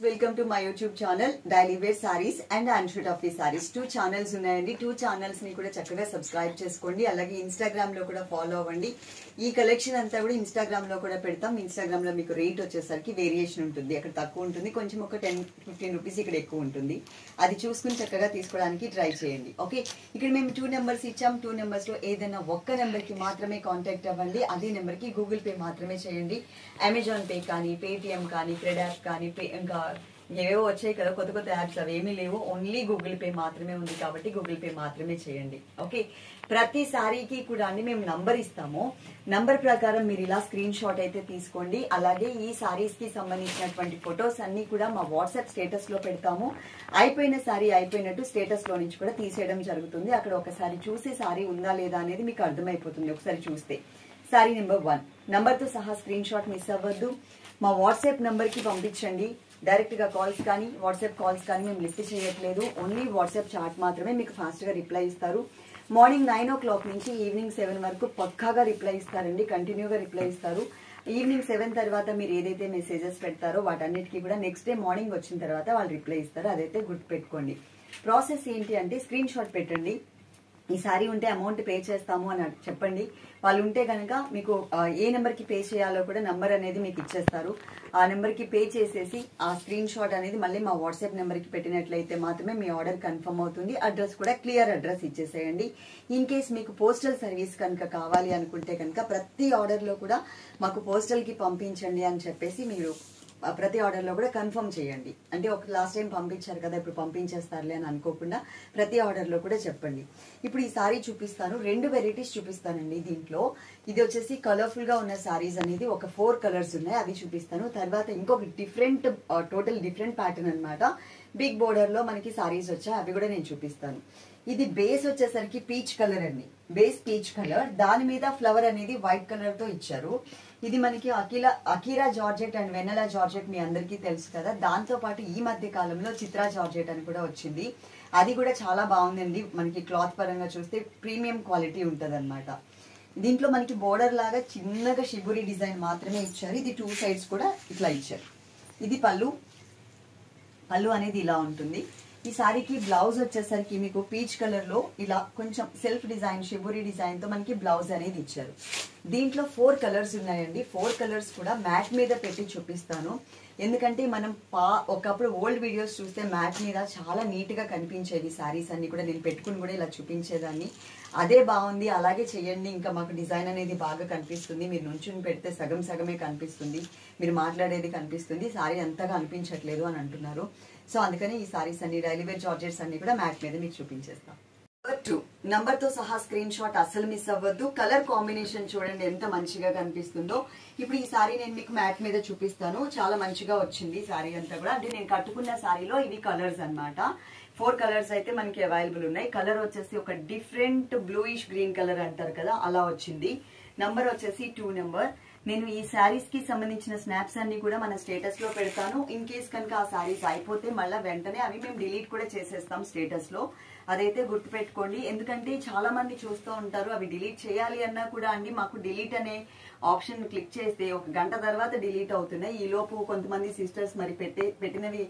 Welcome to my YouTube channel daily wear saris and అన్షూట్ of the saris. 2 channels ఉన్నాయండి. 2 channels ని కూడా చక్కగా సబ్స్క్రైబ్ చేసుకోండి. అలాగే ఇన్స్టాగ్రామ్ లో కూడా ఫాలో అవ్వండి. ఈ కలెక్షన్ అంతా కూడా ఇన్స్టాగ్రామ్ లో కూడా పెడతాం. ఇన్స్టాగ్రామ్ లో మీకు రేట్ వచ్చేసరికి వేరియేషన్ ఉంటుంది. అక్కడ తక్కువ ఉంటుంది, కొంచెం ఒక 10-15 రూపీస్ ఇక్కడ ఎక్కువ ఉంటుంది. అది చూసుకుని చక్కగా తీసుకోవడానికి ట్రై చేయండి. ఓకే, ఇక్కడ మేము 2 నెంబర్స్ ఇచ్చాం. 2 నెంబర్స్ లో ఏదైనా ఒక్క నెంబర్ కి మాత్రమే కాంటాక్ట్ అవ్వండి. అదే నెంబర్ కి గూగుల్ పే మాత్రమే చేయండి. అమెజాన్ పే కానీ, పేటిఎం కానీ, క్రెడ్ యాప్ కానీ, ఇంకా ఏవేవో వచ్చాయి కదా కొత్త కొత్త యాప్స్, అవి ఏమీ లేవు. ఓన్లీ గూగుల్ పే మాత్రమే ఉంది కాబట్టి గూగుల్ పే మాత్రమే చేయండి. ఓకే, ప్రతి సారీకి కూడా మేము నంబర్ ఇస్తాము. నంబర్ ప్రకారం మీరు ఇలా స్క్రీన్ షాట్ అయితే తీసుకోండి. అలాగే ఈ సారీస్ కి సంబంధించినటువంటి ఫొటోస్ అన్ని కూడా మా వాట్సాప్ స్టేటస్ లో పెడతాము. అయిపోయిన సారీ అయిపోయినట్టు స్టేటస్ లో నుంచి కూడా తీసేయడం జరుగుతుంది. అక్కడ ఒకసారి చూసి సారీ ఉందా లేదా అనేది మీకు అర్థమైపోతుంది ఒకసారి చూస్తే. సారీ నెంబర్ 1 నంబర్ తో సహా స్క్రీన్ షాట్ మిస్ అవ్వద్దు. మా వాట్సాప్ నంబర్ కి పంపించండి. డైరెక్ట్ గా కాల్స్ కానీ వాట్సాప్ కాల్స్ కానీ మేము లిఫ్ట్ చేయట్లేదు. ఓన్లీ వాట్సాప్ చాట్ మాత్రమే మీకు ఫాస్ట్ గా రిప్లై ఇస్తారు. మార్నింగ్ 9 o'clock నుంచి ఈవినింగ్ 7 వరకు పక్కాగా రిప్లై ఇస్తారండి. కంటిన్యూగా రిప్లై ఇస్తారు. ఈవినింగ్ 7 తర్వాత మీరు ఏదైతే మెసేజెస్ పెడతారో వాటన్నిటికీ కూడా నెక్స్ట్ డే మార్నింగ్ వచ్చిన తర్వాత వాళ్ళు రిప్లై ఇస్తారు. అదైతే గుర్తుపెట్టుకోండి. ప్రాసెస్ ఏంటి అంటే స్క్రీన్ షాట్ పెట్టండి. ఈ సారీ ఉంటే అమౌంట్ పే చేస్తాము అని చెప్పండి. వాళ్ళు ఉంటే కనుక మీకు ఏ నెంబర్ కి పే చేయాలో కూడా నంబర్ అనేది మీకు ఇచ్చేస్తారు. ఆ నెంబర్ కి పే చేసేసి ఆ స్క్రీన్ షాట్ అనేది మళ్ళీ మా వాట్సాప్ నెంబర్ కి పెట్టినట్లయితే మాత్రమే మీ ఆర్డర్ కన్ఫర్మ్ అవుతుంది. అడ్రస్ కూడా క్లియర్ అడ్రస్ ఇచ్చేసేయండి. ఇన్ కేస్ మీకు పోస్టల్ సర్వీస్ కనుక కావాలి అనుకుంటే కనుక ప్రతి ఆర్డర్ లో కూడా మాకు పోస్టల్ కి పంపించండి అని చెప్పేసి మీరు ప్రతి ఆర్డర్ లో కూడా కన్ఫర్మ్ చేయండి. అంటే ఒక లాస్ట్ టైం పంపించారు కదా ఇప్పుడు పంపించేస్తారులే అని అనుకోకుండా ప్రతి ఆర్డర్ లో కూడా చెప్పండి. ఇప్పుడు ఈ సారీ చూపిస్తాను. 2 వెరైటీస్ చూపిస్తానండి దీంట్లో. ఇది వచ్చేసి కలర్ఫుల్ గా ఉన్న సారీస్ అనేది ఒక 4 కలర్స్ ఉన్నాయి, అవి చూపిస్తాను. తర్వాత ఇంకొక డిఫరెంట్ టోటల్ డిఫరెంట్ ప్యాటర్న్ అన్నమాట. బిగ్ బోర్డర్ లో మనకి సారీస్ వచ్చాయి, అవి కూడా నేను చూపిస్తాను. ఇది బేస్ వచ్చేసరికి పీచ్ కలర్ అండి. బేస్ పీచ్ కలర్, దాని మీద ఫ్లవర్ అనేది వైట్ కలర్ తో ఇచ్చారు. ఇది మనకి Akira georgette and Vennela georgette మీ అందరికీ తెలుసు కదా. దాంతో పాటు ఈ మధ్య కాలంలో చిత్రా జార్జెట్ అని కూడా వచ్చింది. అది కూడా చాలా బాగుందండి. మనకి క్లాత్ పరంగా చూస్తే ప్రీమియం క్వాలిటీ ఉంటది అనమాట. దీంట్లో మనకి బోర్డర్ లాగా చిన్నగా షిబురి డిజైన్ మాత్రమే ఇచ్చారు. ఇది 2 సైడ్స్ కూడా ఇట్లా ఇచ్చారు. ఇది పళ్ళు అనేది ఇలా ఉంటుంది. ఈ సారీకి బ్లౌజ్ వచ్చేసరికి మీకు పీచ్ కలర్ లో ఇలా కొంచెం సెల్ఫ్ డిజైన్ షిబురి డిజైన్ తో మనకి బ్లౌజ్ అనేది ఇచ్చారు. దీంట్లో 4 కలర్స్ ఉన్నాయండి. 4 కలర్స్ కూడా మ్యాట్ మీద పెట్టి చూపిస్తాను. ఎందుకంటే మనం ఒకప్పుడు ఓల్డ్ వీడియోస్ చూస్తే మ్యాట్ మీద చాలా నీట్ గా కనిపించేది సారీస్ అన్ని కూడా. నేను పెట్టుకుని కూడా ఇలా చూపించేదాన్ని. అదే బాగుంది, అలాగే చేయండి. ఇంకా మాకు డిజైన్ అనేది బాగా కనిపిస్తుంది. మీరు నుంచుని పెడితే సగం సగమే కనిపిస్తుంది, మీరు మాట్లాడేది కనిపిస్తుంది, సారీ అంతగా అనిపించట్లేదు అని అంటున్నారు. సో అందుకని ఈ సారీస్ అన్ని డైలీ వేర్ జార్జెట్స్ అన్ని కూడా మ్యాట్ మీద మీకు చూపించేస్తాం. నంబర్ తో సహా స్క్రీన్ షాట్ అస్సలు మిస్ అవ్వద్దు. కలర్ కాంబినేషన్ చూడండి ఎంత మంచిగా కనిపిస్తుందో. ఇప్పుడు ఈ సారీ నేను మీకు మ్యాట్ మీద చూపిస్తాను. చాలా మంచిగా వచ్చింది సారీ అంతా కూడా. అంటే నేను కట్టుకున్న సారీలో ఇవి కలర్స్ అన్నమాట. 4 కలర్స్ అయితే మనకి అవైలబుల్ ఉన్నాయి. కలర్ వచ్చేసి ఒక డిఫరెంట్ బ్లూయిష్ గ్రీన్ కలర్ అంటారు కదా, అలా వచ్చింది. నంబర్ వచ్చేసి 2 నెంబర్. నేను ఈ శారీస్ కి సంబంధించిన స్నాప్స్ అన్ని కూడా మన స్టేటస్ లో పెడతాను. ఇన్ కేస్ కనుక ఆ శారీస్ అయిపోతే మళ్ళీ వెంటనే అవి మేము డిలీట్ కూడా చేసేస్తాం స్టేటస్ లో. అదైతే గుర్తుపెట్టుకోండి. ఎందుకంటే చాలా మంది చూస్తూ ఉంటారు, అవి డిలీట్ చేయాలి అన్నా కూడా అండి మాకు డిలీట్ అనే ఆప్షన్ క్లిక్ చేస్తే 1 గంట తర్వాత డిలీట్ అవుతున్నాయి. ఈ లోపు కొంతమంది సిస్టర్స్ మరి పెట్టినవి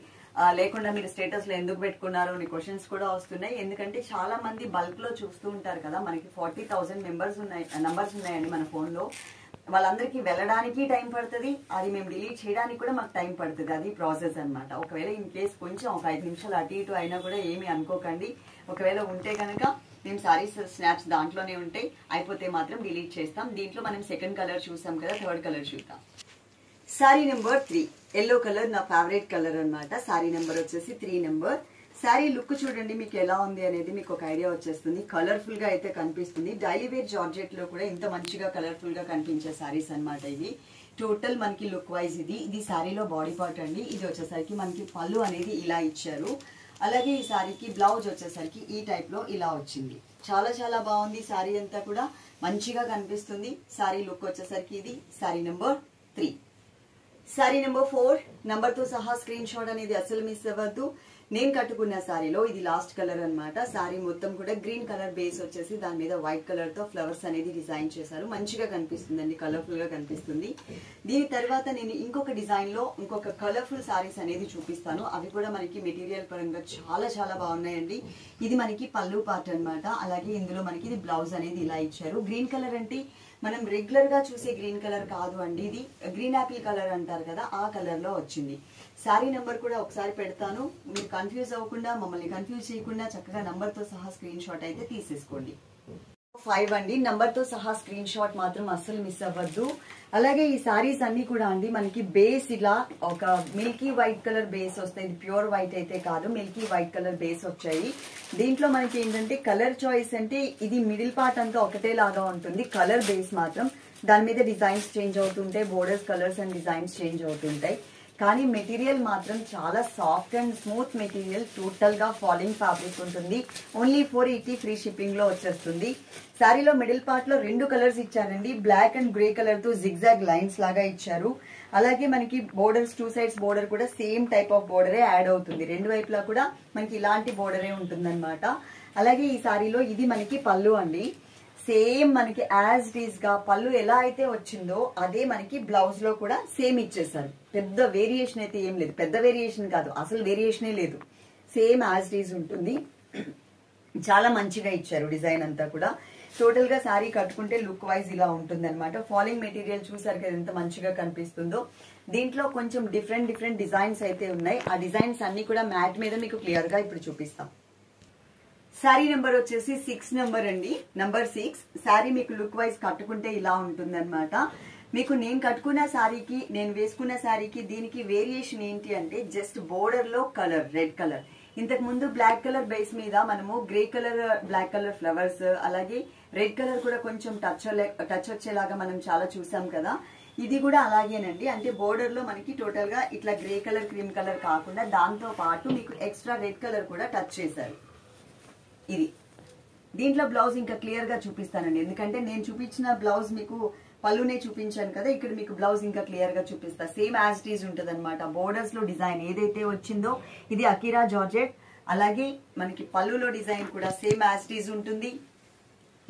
లేకుండా మీరు స్టేటస్ లో ఎందుకు పెట్టుకున్నారు అని క్వశ్చన్స్ కూడా వస్తున్నాయి. ఎందుకంటే చాలా మంది బల్క్ లో చూస్తూ ఉంటారు కదా. మనకి 40,000 నంబర్స్ ఉన్నాయండి మన ఫోన్ లో. వాళ్ళందరికీ వెళ్ళడానికి టైం పడుతుంది, అది మేము డిలీట్ చేయడానికి కూడా మాకు టైం పడుతుంది. అది ప్రాసెస్ అన్నమాట. ఒకవేళ ఇన్ కేస్ కొంచెం ఒక 5 నిమిషాలు అటు ఇటు అయినా కూడా ఏమీ అనుకోకండి. ఒకవేళ ఉంటే కనుక మేము సారీస్ స్నాప్స్ దాంట్లోనే ఉంటాయి, అయిపోతే మాత్రం డిలీట్ చేస్తాం. దీంట్లో మనం 2nd కలర్ చూసాం కదా, 3rd కలర్ చూద్దాం. సారీ నెంబర్ 3 ఎల్లో కలర్, నా ఫేవరెట్ కలర్ అన్నమాట. సారీ నెంబర్ వచ్చేసి 3 నెంబర్. శారీ లుక్ చూడండి మీకు ఎలా ఉంది అనేది మీకు ఒక ఐడియా వచ్చేస్తుంది. కలర్ఫుల్ గా అయితే కనిపిస్తుంది. డైలీ వేర్ జార్జెట్ లో కూడా ఇంత మంచిగా కలర్ఫుల్ గా కనిపించే సారీస్ అన్నమాట ఇవి. టోటల్ మనకి లుక్ వైజ్ ఇది సారీలో బాడీ పార్ట్ అండి. ఇది వచ్చేసరికి మనకి పళ్ళు అనేది ఇలా ఇచ్చారు. అలాగే ఈ సారీకి బ్లౌజ్ వచ్చేసరికి ఈ టైప్ లో ఇలా వచ్చింది. చాలా చాలా బాగుంది. సారీ అంతా కూడా మంచిగా కనిపిస్తుంది. సారీ లుక్ వచ్చేసరికి ఇది sorry number 3. Sorry number 4 number తో సహా స్క్రీన్ షాట్ అనేది అసలు మిస్ అవ్వద్దు. నేను కట్టుకున్న సారీలో ఇది లాస్ట్ కలర్ అన్నమాట. సారీ మొత్తం కూడా గ్రీన్ కలర్ బేస్ వచ్చేసి దాని మీద వైట్ కలర్ తో ఫ్లవర్స్ అనేది డిజైన్ చేశారు. మంచిగా కనిపిస్తుందండి, కలర్ఫుల్ గా కనిపిస్తుంది. దీని తర్వాత నేను ఇంకొక డిజైన్ లో ఇంకొక కలర్ఫుల్ సారీస్ అనేది చూపిస్తాను. అవి కూడా మనకి మెటీరియల్ పరంగా చాలా చాలా బాగున్నాయండి. ఇది మనకి పళ్ళు పార్ట్ అన్నమాట. అలాగే ఇందులో మనకి ఇది బ్లౌజ్ అనేది ఇలా ఇచ్చారు. గ్రీన్ కలర్ అంటే మనం రెగ్యులర్ గా చూసే గ్రీన్ కలర్ కాదు అండి, ఇది గ్రీన్ యాపిల్ కలర్ అంటారు కదా, ఆ కలర్ లో వచ్చింది. సారీ నెంబర్ కూడా ఒకసారి పెడతాను, మీరు కన్ఫ్యూజ్ అవ్వకుండా, మమ్మల్ని కన్ఫ్యూజ్ చేయకుండా చక్కగా నంబర్ తో సహా స్క్రీన్ షాట్ అయితే తీసేసుకోండి. 5 అండి, నంబర్ తో సహా స్క్రీన్ షాట్ మాత్రం అస్సలు మిస్ అవ్వద్దు. అలాగే ఈ సారీస్ అన్ని కూడా అండి మనకి బేస్ ఇలా ఒక మిల్కీ వైట్ కలర్ బేస్ వస్తాయి. ఇది ప్యూర్ వైట్ అయితే కాదు, మిల్కీ వైట్ కలర్ బేస్ వచ్చాయి. దీంట్లో మనకి ఏంటంటే కలర్ చాయిస్ అంటే ఇది మిడిల్ పార్ట్ అంతా ఒకటే లాగా ఉంటుంది. కలర్ బేస్ మాత్రం దాని మీద డిజైన్స్ చేంజ్ అవుతుంటాయి, borders colours and designs change అవుతుంటాయి. కానీ మెటీరియల్ మాత్రం చాలా soft and smooth material, total గా ఫాలింగ్ ఫ్యాబ్రిక్ ఉంటుంది. ఓన్లీ 480 ఫ్రీ షిప్పింగ్ లో వచ్చేస్తుంది. శారీలో మిడిల్ పార్ట్ లో 2 కలర్స్ ఇచ్చారండి. బ్లాక్ అండ్ గ్రే కలర్ తో జిగ్జాగ్ లైన్స్ లాగా ఇచ్చారు. అలాగే మనకి బోర్డర్స్ 2 సైడ్స్ బోర్డర్ కూడా సేమ్ టైప్ ఆఫ్ బోర్డరే యాడ్ అవుతుంది. 2 వైపులా కూడా మనకి ఇలాంటి బోర్డరే ఉంటుందన్నమాట. అలాగే ఈ శారీలో ఇది మనకి పళ్ళు అండి. సేమ్ మనకి యాజ్ ఇట్ ఈస్ గా పళ్ళు ఎలా అయితే వచ్చిందో అదే మనకి బ్లౌజ్ లో కూడా సేమ్ ఇచ్చేసారు. పెద్ద వేరియేషన్ అయితే ఏం లేదు, పెద్ద వేరియేషన్ కాదు, అసలు వేరియేషనే లేదు. సేమ్ యాజ్ ఇట్ ఈస్ ఉంటుంది. చాలా మంచిగా ఇచ్చారు డిజైన్ అంతా కూడా. టోటల్ గా శారీ కట్టుకుంటే లుక్ వైజ్ ఇలా ఉంటుంది అనమాట. ఫాలింగ్ మెటీరియల్ చూసారు కదా ఎంత మంచిగా కనిపిస్తుందో. దీంట్లో కొంచెం డిఫరెంట్ డిజైన్స్ అయితే ఉన్నాయి. ఆ డిజైన్స్ అన్ని కూడా మ్యాట్ మీద మీకు క్లియర్ గా ఇప్పుడు చూపిస్తాం. శారీ నెంబర్ వచ్చేసి 6 నెంబర్ అండి, నంబర్ 6. శారీ మీకు లుక్ వైజ్ కట్టుకుంటే ఇలా ఉంటుంది అనమాట. మీకు నేను కట్టుకున్న శారీకి, నేను వేసుకున్న శారీకి దీనికి వేరియేషన్ ఏంటి అంటే జస్ట్ బోర్డర్ లో కలర్ రెడ్ కలర్. ఇంతకు ముందు బ్లాక్ కలర్ బేస్ మీద మనము grey colour black colour flowers, అలాగే రెడ్ కలర్ కూడా కొంచెం టచ్ వచ్చేలాగా మనం చాలా చూసాం కదా. ఇది కూడా అలాగేనండి. అంటే బోర్డర్ లో మనకి టోటల్ గా ఇట్లా గ్రే కలర్ క్రీమ్ కలర్ కాకుండా దాంతో పాటు మీకు ఎక్స్ట్రా రెడ్ కలర్ కూడా టచ్ చేశారు. ఇది దీంట్లో బ్లౌజ్ ఇంకా క్లియర్ గా చూపిస్తానండి, ఎందుకంటే నేను చూపించిన బ్లౌజ్ మీకు పళ్ళునే చూపించాను కదా, ఇక్కడ మీకు బ్లౌజ్ ఇంకా క్లియర్ గా చూపిస్తా. సేమ్ యాజ్ ఇట్ ఈజ్ ఉంటుంది అనమాట. బోర్డర్స్ లో డిజైన్ ఏదైతే వచ్చిందో ఇది అకిరా జార్జెట్. అలాగే మనకి పళ్ళులో డిజైన్ కూడా సేమ్ యాజ్ ఇట్ ఈజ్ ఉంటుంది.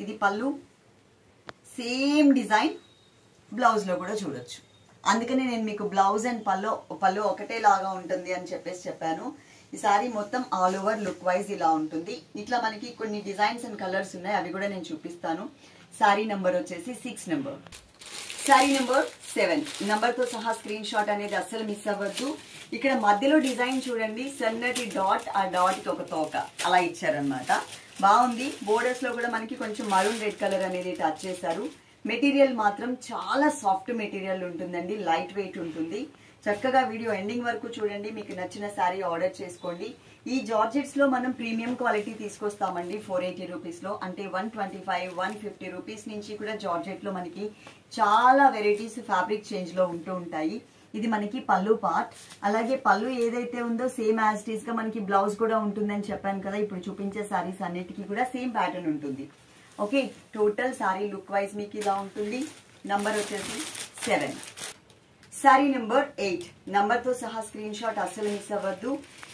ఇది పళ్ళు, సేమ్ డిజైన్ బ్లౌజ్ లో కూడా చూడొచ్చు. అందుకనే నేను మీకు బ్లౌజ్ అండ్ పళ్ళు ఒకటే లాగా ఉంటుంది అని చెప్పాను. ఈ సారీ మొత్తం ఆల్ ఓవర్ లుక్ వైజ్ ఇలా ఉంటుంది. ఇట్లా మనకి కొన్ని డిజైన్స్ అండ్ కలర్స్ ఉన్నాయి, అవి కూడా నేను చూపిస్తాను. సారీ నెంబర్ వచ్చేసి 6 నెంబర్. సారీ నెంబర్ 7 నంబర్ తో సహా స్క్రీన్ షాట్ అనేది అస్సలు మిస్ అవ్వద్దు. ఇక్కడ మధ్యలో డిజైన్ చూడండి, సన్నటి డాట్, ఆ డాట్ కి ఒక తోక అలా ఇచ్చారనమాట. బాగుంది. బోర్డర్స్ లో కూడా మనకి కొంచెం మరూన్ రెడ్ కలర్ అనేది టచ్ చేశారు. మెటీరియల్ మాత్రం చాలా సాఫ్ట్ మెటీరియల్ ఉంటుందండి, లైట్ వెయిట్ ఉంటుంది. చక్కగా వీడియో ఎండింగ్ వరకు చూడండి, మీకు నచ్చిన శారీ ఆర్డర్ చేసుకోండి. ఈ జార్జెట్స్ లో మనం ప్రీమియం క్వాలిటీ తీసుకొస్తామండి 480 రూపీస్ లో. అంటే 125, 150 రూపీస్ నుంచి కూడా జార్జెట్ లో మనకి చాలా వెరైటీస్ ఫ్యాబ్రిక్ చేంజ్ లో ఉంటూ ఉంటాయి. ఇది మనకి పళ్ళు పార్ట్. అలాగే పళ్ళు ఏదైతే ఉందో సేమ్ యాజ్ ఇట్ ఈస్ గా మనకి బ్లౌజ్ కూడా ఉంటుందని చెప్పాను కదా. ఇప్పుడు చూపించే శారీస్ అన్నిటికీ కూడా సేమ్ ప్యాటర్న్ ఉంటుంది. Okay, total sari look wise మీకు ఇలా ఉంటుంది. నంబర్ వచ్చేసి 7. శారీ నెంబర్ 8 నంబర్ తో సహా స్క్రీన్ షాట్ అస్సలు మిస్ అవ్వద్దు.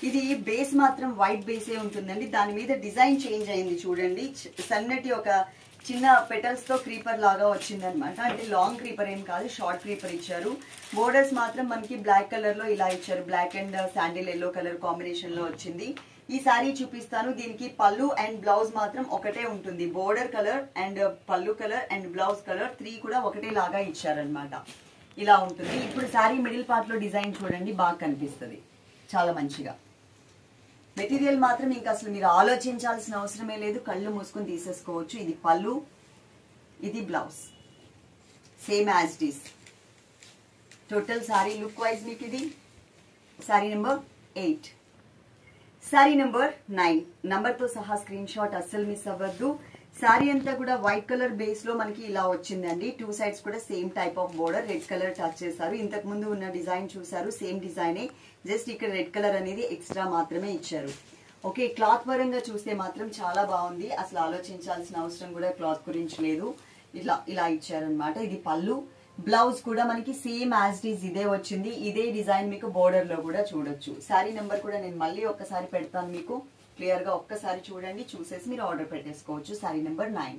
ఇది బేస్ మాత్రం వైట్ బేసే ఉంటుందండి. దాని మీద డిజైన్ చేంజ్ అయింది చూడండి. సన్నటి ఒక చిన్న పెటల్స్ తో క్రీపర్ లాగా వచ్చిందనమాట. అంటే లాంగ్ క్రీపర్ ఏం కాదు, షార్ట్ క్రీపర్ ఇచ్చారు. బోర్డర్స్ మాత్రం మనకి బ్లాక్ కలర్ లో ఇలా ఇచ్చారు. Black and sandal yellow colour combination లో వచ్చింది. ఈ సారీ చూపిస్తాను. దీనికి పళ్ళు అండ్ బ్లౌజ్ మాత్రం ఒకటే ఉంటుంది. బోర్డర్ కలర్ అండ్ పళ్ళు కలర్ అండ్ బ్లౌజ్ కలర్ 3 కూడా ఒకటే లాగా ఇచ్చారనమాట. ఇలా ఉంటుంది. ఇప్పుడు సారీ మిడిల్ పార్ట్ లో డిజైన్ చూడండి, బాగా కనిపిస్తుంది చాలా మంచిగా. మెటీరియల్ మాత్రం ఇంకా అసలు మీరు ఆలోచించాల్సిన అవసరమే లేదు, కళ్ళు మూసుకొని తీసేసుకోవచ్చు. ఇది పళ్ళు, ఇది blouse, same as it is. Total sorry look wise మీకు ఇది sorry number 8. Sorry number 9 number తో సహా స్క్రీన్ షాట్ అస్సలు మిస్ అవ్వద్దు. శారీ అంతా కూడా వైట్ కలర్ బేస్ లో మనకి ఇలా వచ్చిందండి. 2 సైడ్స్ కూడా same type of border, red colour touch చేశారు. ఇంతకు ముందు ఉన్న డిజైన్ చూసారు, సేమ్ డిజైనే, జస్ట్ ఇక్కడ రెడ్ కలర్ అనేది ఎక్స్ట్రా మాత్రమే ఇచ్చారు. ఓకే, క్లాత్ పరంగా చూస్తే మాత్రం చాలా బాగుంది. అసలు ఆలోచించాల్సిన అవసరం కూడా క్లాత్ గురించి లేదు. ఇలా ఇచ్చారనమాట. ఇది పళ్ళు. బ్లౌజ్ కూడా మనకి సేమ్ యాజ్ ఇట్ ఇదే వచ్చింది. ఇదే డిజైన్ మీకు బోర్డర్ లో కూడా చూడొచ్చు. శారీ నెంబర్ కూడా నేను మళ్ళీ ఒక్కసారి పెడతాను మీకు క్లియర్ గా. ఒక్కసారి చూడండి, చూసేసి మీరు ఆర్డర్ పెట్టేసుకోవచ్చు. Sari number 9.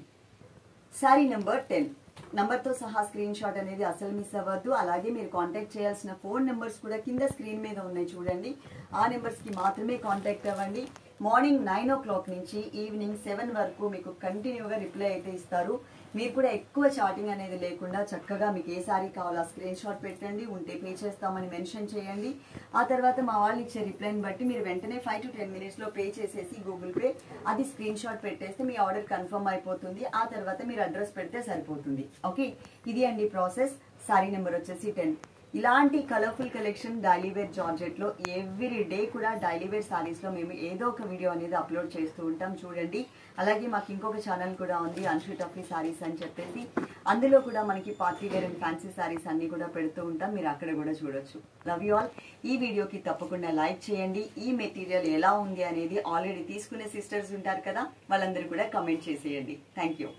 Sari number 10 number తో సహా స్క్రీన్ షాట్ అనేది అసలు మిస్ అవ్వద్దు. అలాగే మీరు కాంటాక్ట్ చేయాల్సిన ఫోన్ నెంబర్స్ కూడా కింద స్క్రీన్ మీద ఉన్నాయి చూడండి. ఆ నెంబర్స్ కి మాత్రమే కాంటాక్ట్ అవ్వండి. మార్నింగ్ 9 o'clock నుంచి ఈవినింగ్ 7 వరకు మీకు కంటిన్యూగా రిప్లై అయితే ఇస్తారు. మీరు కూడా ఎక్కువ చాటింగ్ అనేది లేకుండా చక్కగా మీకు ఏ సారీ కావాలో స్క్రీన్ షాట్ పెట్టండి, ఉంటే పే చేస్తామని మెన్షన్ చేయండి. ఆ తర్వాత మా వాళ్ళు ఇచ్చే రిప్లైని బట్టి మీరు వెంటనే 5 to 10 minutes లో పే చేసేసి గూగుల్ పే అది స్క్రీన్ షాట్ పెట్టేస్తే మీ ఆర్డర్ కన్ఫర్మ్ అయిపోతుంది. ఆ తర్వాత మీరు అడ్రస్ పెడితే సరిపోతుంది. ఓకే, ఇది అండి ప్రాసెస్. సారీ నెంబర్ వచ్చేసి 10. ఇలాంటి colourful collection daily wear georgette లో ఎవ్రీ డే కూడా డైలీ వేర్ సారీస్ లో మేము ఏదో ఒక వీడియో అనేది అప్లోడ్ చేస్తూ ఉంటాం చూడండి. అలాగే మాకు ఇంకొక ఛానల్ కూడా ఉంది అన్షు టఫీ సారీస్ అని చెప్పేసి. అందులో కూడా మనకి party wear and fancy saris అన్ని కూడా పెడుతూ ఉంటాం, మీరు అక్కడ కూడా చూడొచ్చు. Love you all. ఈ వీడియోకి తప్పకుండా లైక్ చేయండి. ఈ మెటీరియల్ ఎలా ఉంది అనేది ఆల్రెడీ తీసుకునే సిస్టర్స్ ఉంటారు కదా, వాళ్ళందరూ కూడా కమెంట్ చేసేయండి. Thank you.